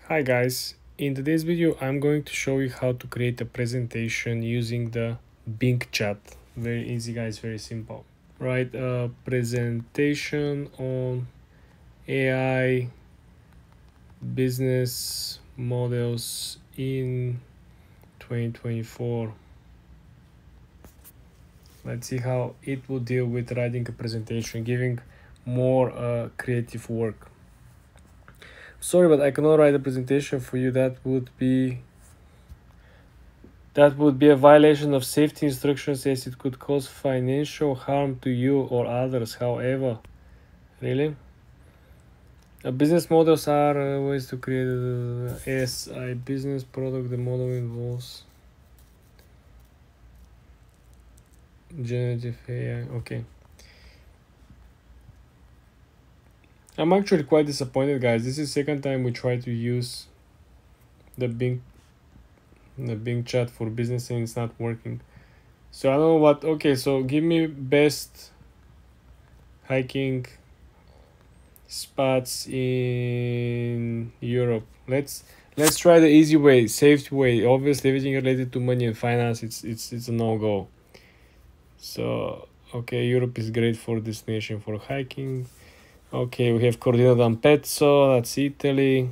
Hi guys, in today's video I'm going to show you how to create a presentation using the Bing chat. Very easy guys, very simple. Write a presentation on AI business models in 2024. Let's see how it will deal with writing a presentation, giving more creative work. Sorry, but I cannot write a presentation for you. That would be a violation of safety instructions, as it could cause financial harm to you or others. However, really, business models are ways to create a SI business product. The model involves generative AI. Okay. I'm actually quite disappointed, guys. This is the second time we try to use the Bing chat for business and it's not working. So I don't know what. Okay, so give me best hiking spots in Europe. Let's try the easy way, safe way. Obviously, everything related to money and finance, it's a no-go. So okay, Europe is great for destination for hiking. Okay, we have Cortina d'Ampezzo, that's Italy.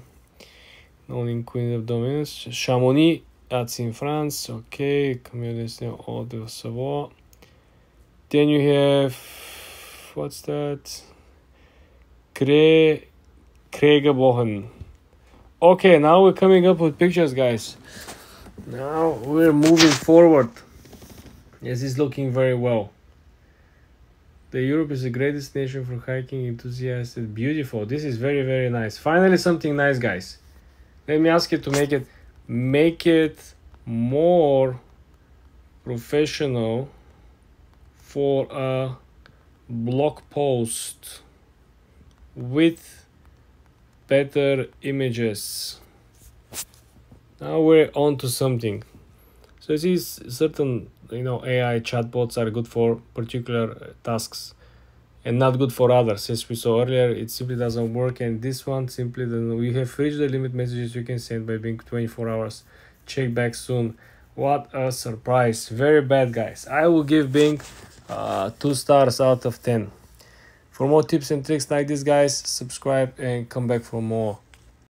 Only Queen of Domains. Chamonix, that's in France. Okay, Camille Destin, Eau de Savoie. Then you have, what's that? Kregebogen. Okay, now we're coming up with pictures, guys. Now we're moving forward. Yes, it's looking very well. The Europe is a great destination for hiking enthusiasts. Beautiful. This is very, very nice. Finally, something nice, guys. Let me ask you to make it more professional for a blog post with better images. Now we're on to something. So these certain AI chatbots are good for particular tasks and not good for others. As we saw earlier, it simply doesn't work, and this one simply doesn't. We have reached the limit messages you can send by being 24 hours. Check back soon. What a surprise. Very bad, guys. I will give Bing 2 stars out of 10. For more tips and tricks like this, guys, subscribe and come back for more.